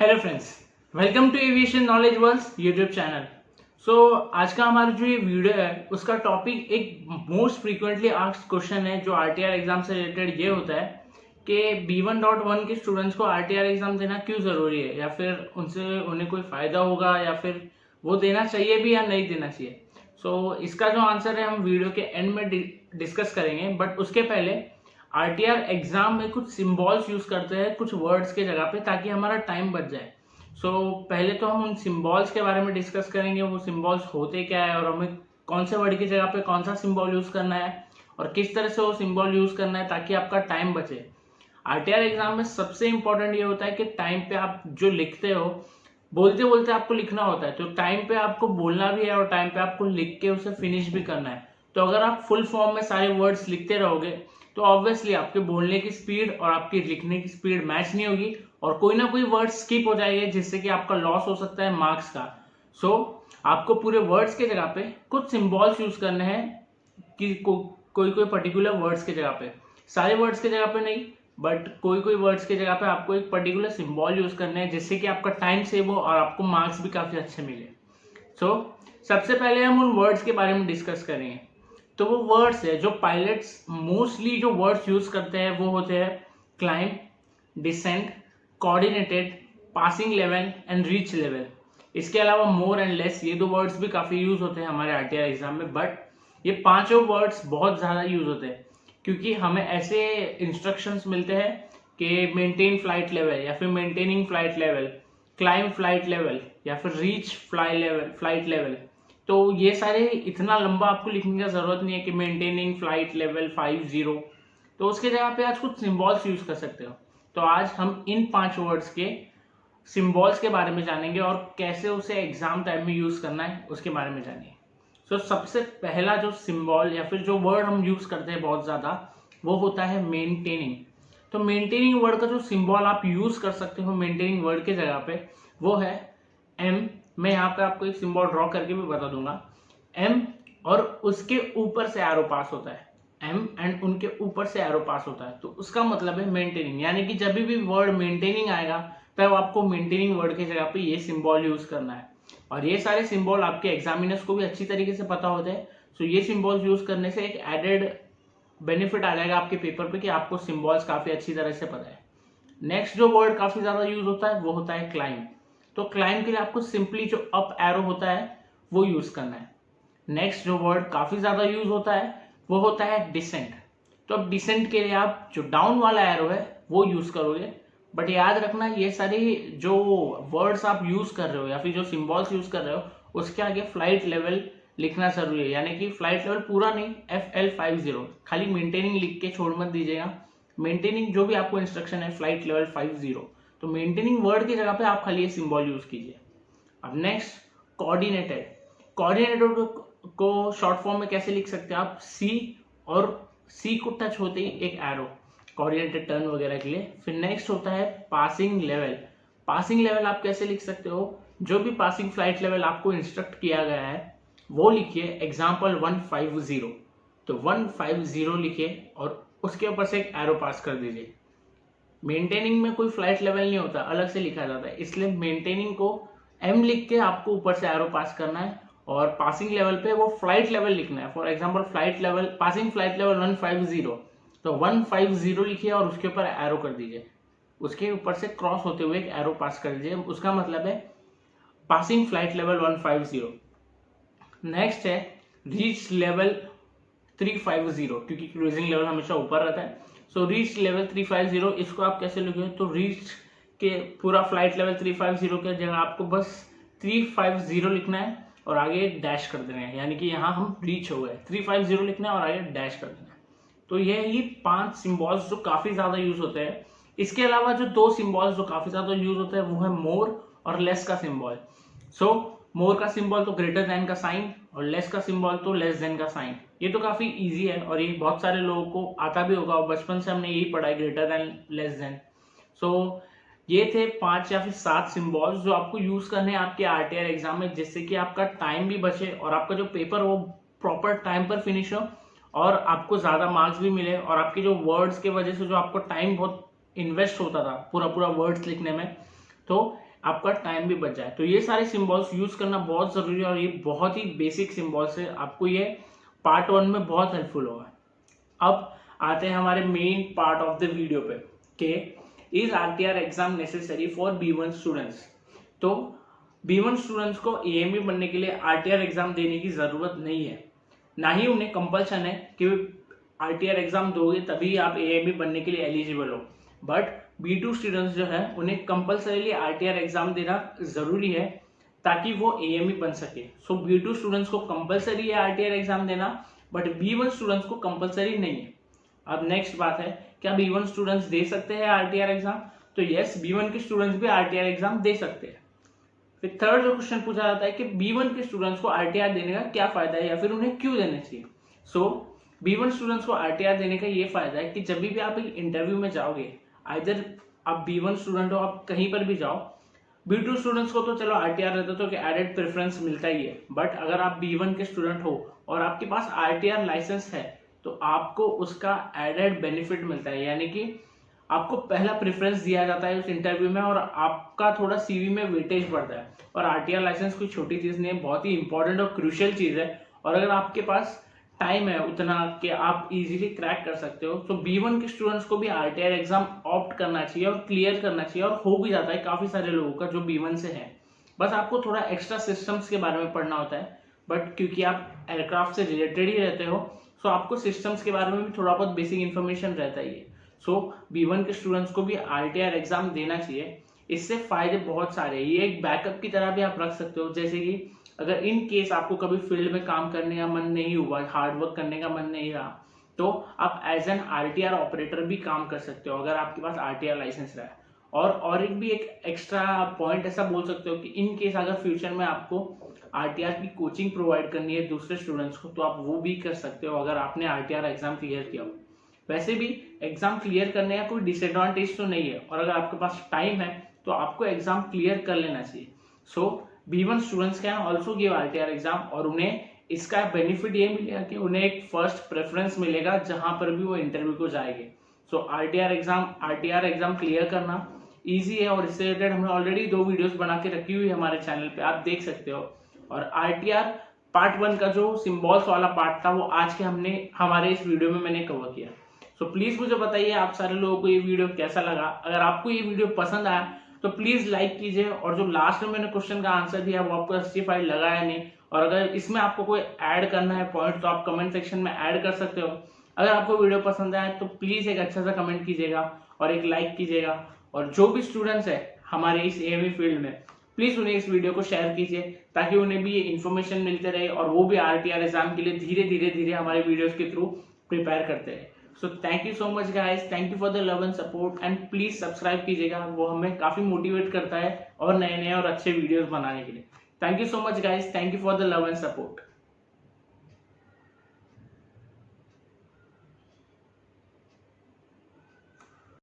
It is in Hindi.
Hello friends, welcome to aviation knowledge world YouTube channel. आज का हमारा जो ये वीडियो है उसका टॉपिक एक मोस्ट फ्रीक्वेंटली आस्क्ड क्वेश्चन है जो आरटीआर एग्जाम से रिलेटेड ये होता है कि B1.1 के स्टूडेंट्स को आरटीआर एग्जाम देना क्यों ज़रूरी है, या फिर उनसे उन्हें कोई फ़ायदा होगा या फिर वो देना चाहिए भी या नहीं देना चाहिए। इसका जो आंसर है हम वीडियो के एंड में डिस्कस करेंगे, बट उसके पहले आरटीआर एग्जाम में कुछ सिंबल्स यूज करते हैं कुछ वर्ड्स के जगह पे, ताकि हमारा टाइम बच जाए। पहले तो हम उन सिंबल्स के बारे में डिस्कस करेंगे, वो सिंबल्स होते क्या है और हमें कौन से वर्ड की जगह पे कौन सा सिंबल यूज करना है और किस तरह से वो सिंबल यूज करना है ताकि आपका टाइम बचे। आरटीआर एग्जाम में सबसे इंपॉर्टेंट ये होता है कि टाइम पे आप जो लिखते हो, बोलते बोलते आपको लिखना होता है, तो टाइम पे आपको बोलना भी है और टाइम पे आपको लिख के उसे फिनिश भी करना है। तो अगर आप फुल फॉर्म में सारे वर्ड्स लिखते रहोगे तो ऑब्वियसली आपके बोलने की स्पीड और आपकी लिखने की स्पीड मैच नहीं होगी और कोई ना कोई वर्ड स्किप हो जाएगा जिससे कि आपका लॉस हो सकता है मार्क्स का। आपको पूरे वर्ड्स के जगह पे कुछ सिंबल्स यूज करने हैं कि कोई कोई पर्टिकुलर वर्ड्स के जगह पे, सारे वर्ड्स के जगह पे नहीं, बट कोई कोई वर्ड्स के जगह पे आपको एक पर्टिकुलर सिंबल यूज करना है जिससे कि आपका टाइम सेव हो और आपको मार्क्स भी काफी अच्छे मिले। सबसे पहले हम उन वर्ड्स के बारे में डिस्कस करेंगे। तो वो वर्ड्स है जो पायलट्स मोस्टली जो वर्ड्स यूज करते हैं वो होते हैं climb, descent, coordinated, passing level and reach level. इसके अलावा मोर एंड लेस, ये दो वर्ड्स भी काफी यूज होते हैं हमारे आरटीआर एग्जाम में, बट ये पांचों वर्ड्स बहुत ज्यादा यूज होते हैं क्योंकि हमें ऐसे इंस्ट्रक्शंस मिलते हैं कि मेंटेन फ्लाइट लेवल या फिर maintaining flight level, climb flight level या फिर रीच फ्लाइट लेवल। तो ये सारे इतना लंबा आपको लिखने का जरूरत नहीं है कि मेंटेनिंग फ्लाइट लेवल 50, तो उसके जगह पे आज कुछ सिंबल्स यूज कर सकते हो। तो आज हम इन 5 वर्ड्स के सिंबल्स के बारे में जानेंगे और कैसे उसे एग्जाम टाइम में यूज करना है उसके बारे में जानेंगे। सबसे पहला जो सिंबल या फिर जो वर्ड हम यूज करते हैं बहुत ज्यादा वो होता है मेंटेनिंग। तो मेंटेनिंग वर्ड का जो सिंबल आप यूज कर सकते हो मेंटेनिंग वर्ड के जगह पे वो है एम। मैं यहाँ पे आपको एक सिंबल ड्रॉ करके भी बता दूंगा। एम और उसके ऊपर से एरो पास होता है, एम एंड उनके ऊपर से एरो पास होता है, तो उसका मतलब है मेंटेनिंग। यानी कि जब भी वर्ड मेंटेनिंग आएगा तब आपको मेंटेनिंग वर्ड की जगह पे ये सिंबल यूज करना है। और ये सारे सिंबल आपके एग्जामिनर्स को भी अच्छी तरीके से पता होते हैं। ये सिंबल्स यूज करने से एक एडेड बेनिफिट आ जाएगा आपके पेपर पे कि आपको सिंबल्स काफी अच्छी तरह से पता है। नेक्स्ट जो वर्ड काफी ज्यादा यूज होता है वो होता है क्लाइंब। तो क्लाइंब के लिए आपको सिंपली जो अप एरो होता है वो यूज करना है। नेक्स्ट जो वर्ड काफी ज्यादा यूज होता है वो होता है डिसेंट। तो अब डिसेंट के लिए आप जो डाउन वाला एरो है वो यूज करोगे, बट याद रखना ये सारी जो वर्ड्स आप यूज कर रहे हो या फिर जो सिंबल्स यूज कर रहे हो उसके आगे फ्लाइट लेवल लिखना जरूरी है। यानी कि फ्लाइट लेवल पूरा नहीं, FL50, खाली मेंटेनिंग लिख के छोड़ मत दीजिएगा। मेंटेनिंग जो भी आपको इंस्ट्रक्शन है फ्लाइट लेवल 50, तो मेंटेनिंग वर्ड की जगह पे आप खाली ये सिंबल यूज कीजिए। अब नेक्स्ट कोऑर्डिनेटेड। कोऑर्डिनेटेड को शॉर्ट फॉर्म में कैसे लिख सकते हैं आप, सी और सी को टच होते ही एक एरो, कोऑर्डिनेटेड टर्न वगैरह के लिए। फिर नेक्स्ट होता है पासिंग लेवल। पासिंग लेवल आप कैसे लिख सकते हो, जो भी पासिंग फ्लाइट लेवल आपको इंस्ट्रक्ट किया गया है वो लिखिए, एग्जाम्पल 150, तो 150 लिखिए और उसके ऊपर से एक एरो पास कर दीजिए। मेंटेनिंग में कोई फ्लाइट लेवल नहीं होता, अलग से लिखा जाता है, इसलिए मेंटेनिंग को एम लिख के आपको ऊपर से एरो पास करना है और पासिंग लेवल पे वो फ्लाइट लेवल लिखना है। For example flight level, passing flight level 150, तो 150 लिखिए और उसके ऊपर एरो कर दीजिए, उसके ऊपर से क्रॉस होते हुए एक एरो पास कर दीजिए, उसका मतलब है पासिंग फ्लाइट लेवल 150। नेक्स्ट है रीच लेवल 350, क्योंकि क्रूजिंग लेवल हमेशा ऊपर रहता है। रीच लेवल 350, इसको आप कैसे लिखोगे, तो रीच के पूरा फ्लाइट लेवल 350 के जगह आपको बस 350 लिखना है और आगे डैश कर देना है, यानी कि यहाँ हम रीच हो गए, 350 लिखना है और आगे डैश कर देना है। तो ये 5 सिंबल्स जो काफी ज्यादा यूज होते हैं। इसके अलावा जो 2 सिंबल्स जो काफी ज्यादा यूज होते हैं वो है मोर और लेस का सिंबल। मोर का सिंबल तो ग्रेटर देन का साइन और लेस का सिंबल तो लेस देन का साइन। ये तो काफी इजी है और ये बहुत सारे लोगों को आता भी होगा और बचपन से हमने यही पढ़ा है, ग्रेटर देन, लेस देन। ये थे 5 या फिर 7 सिंबल्स जो आपको यूज करने हैं आपके आरटीआर एग्जाम में, जिससे कि आपका टाइम भी बचे और आपका जो पेपर वो प्रॉपर टाइम पर फिनिश हो और आपको ज्यादा मार्क्स भी मिले और आपके जो वर्ड्स के वजह से जो आपको टाइम बहुत इन्वेस्ट होता था पूरा वर्ड्स लिखने में, तो आपका टाइम भी बच जाए। तो ये सारे सिंबल्स यूज करना बहुत जरूरी है और ये बहुत ही बेसिक सिंबल्स है, आपको ये पार्ट 1 में बहुत हेल्पफुल होगा। अब आते हैं हमारे main part of the video पे कि is RTR exam necessary for B1 students. तो B1 स्टूडेंट्स को AME बनने के लिए आरटीआर एग्जाम देने की जरूरत नहीं है, ना ही उन्हें कंपल्सन है कि आरटीआर एग्जाम दोगे तभी आप AME बनने के लिए एलिजिबल हो। बट B2 स्टूडेंट्स जो है उन्हें कंपल्सरीली आरटीआर एग्जाम देना जरूरी है ताकि वो AME बन सके। सो B2 स्टूडेंट्स को कंपल्सरी है आरटीआर एग्जाम देना, बट B1 स्टूडेंट्स को कंपल्सरी नहीं है। अब नेक्स्ट बात है, क्या B1 स्टूडेंट्स दे सकते हैं आरटीआर एग्जाम? तो यस, B1 के स्टूडेंट्स भी आरटीआर एग्जाम दे सकते हैं। फिर थर्ड जो क्वेश्चन पूछा जाता है कि B1 के स्टूडेंट्स को आरटीआर देने का क्या फायदा है या फिर उन्हें क्यों देना चाहिए। सो B1 स्टूडेंट्स को आरटीआर देने का ये फायदा है कि जब भी आप एक इंटरव्यू में जाओगे, आइदर आप B1 स्टूडेंट हो, आप कहीं पर भी जाओ, B2 स्टूडेंट्स को तो चलो आरटीआर रहता तो एडेड प्रेफरेंस मिलता ही है, बट अगर आप B1 के स्टूडेंट हो और आपके पास आरटीआर लाइसेंस है तो आपको उसका एडेड बेनिफिट मिलता है, यानी कि आपको पहला प्रेफरेंस दिया जाता है उस इंटरव्यू में और आपका थोड़ा सीवी में वेटेज बढ़ता है। और आरटीआर लाइसेंस कोई छोटी चीज नहीं है, बहुत ही इंपॉर्टेंट और क्रूशियल चीज है। और अगर आपके पास टाइम है उतना कि आप इजीली क्रैक कर सकते हो, तो B1 के स्टूडेंट्स को भी आरटीआर एग्जाम ऑप्ट करना चाहिए और क्लियर करना चाहिए, और हो भी जाता है काफी सारे लोगों का जो B1 से है। बस आपको थोड़ा एक्स्ट्रा सिस्टम्स के बारे में पढ़ना होता है, बट क्योंकि आप एयरक्राफ्ट से रिलेटेड ही रहते हो, सो आपको सिस्टम्स के बारे में भी थोड़ा बहुत बेसिक इन्फॉर्मेशन रहता ही है। सो B1 के स्टूडेंट्स को भी आरटीआर एग्जाम देना चाहिए। इससे फायदे बहुत सारे हैं, ये एक बैकअप की तरह भी आप रख सकते हो। जैसे कि अगर इन केस आपको कभी फील्ड में काम करने का मन नहीं हुआ, हार्ड वर्क करने का मन नहीं रहा, तो आप एज एन आरटीआर ऑपरेटर भी काम कर सकते हो अगर आपके पास आरटीआर लाइसेंस रहा है। और एक भी एक एक्स्ट्रा पॉइंट ऐसा बोल सकते हो कि इन केस अगर फ्यूचर में आपको आरटीआर की कोचिंग प्रोवाइड करनी है दूसरे स्टूडेंट्स को, तो आप वो भी कर सकते हो अगर आपने आरटीआर एग्जाम क्लियर किया हो। वैसे भी एग्जाम क्लियर करने का कोई डिसएडवांटेज तो नहीं है, और अगर आपके पास टाइम है तो आपको एग्जाम क्लियर कर लेना चाहिए। सो B1 students can also give RTR exam, और उन्हें इसका बेनिफिट ये मिलेगा कि उन्हें एक फर्स्ट प्रेफरेंस मिलेगा जहां पर भी वो इंटरव्यू को जाएंगे। सो आरटीआर एग्जाम क्लियर करना इजी है, और इससे रिलेटेड हमने ऑलरेडी 2 वीडियोस बना के रखी हुई है हमारे चैनल पे, आप देख सकते हो। और आरटीआर पार्ट 1 का जो सिंबल्स वाला पार्ट था वो आज के हमारे इस वीडियो में मैंने कवर किया। सो प्लीज मुझे बताइए आप सारे लोगों को ये वीडियो कैसा लगा। अगर आपको ये वीडियो पसंद आया तो प्लीज लाइक कीजिए, और जो लास्ट में मैंने क्वेश्चन का आंसर दिया वो आपको जस्टिफाइड लगा है नहीं, और अगर इसमें आपको कोई ऐड करना है पॉइंट तो आप कमेंट सेक्शन में ऐड कर सकते हो। अगर आपको वीडियो पसंद आया तो प्लीज एक अच्छा सा कमेंट कीजिएगा और एक लाइक कीजिएगा। और जो भी स्टूडेंट्स है हमारे इस AME फील्ड में, प्लीज उन्हें इस वीडियो को शेयर कीजिए ताकि उन्हें भी ये इन्फॉर्मेशन मिलते रहे और वो भी आरटीआर एग्जाम के लिए धीरे धीरे हमारे वीडियोस के थ्रू प्रिपेयर करते रहे। So thank you so much guys, thank you for the love and support, and please subscribe कीजिएगा, वो हमें काफी मोटिवेट करता है और नए और अच्छे वीडियोस बनाने के लिए। Thank you so much guys, thank you for the love and support.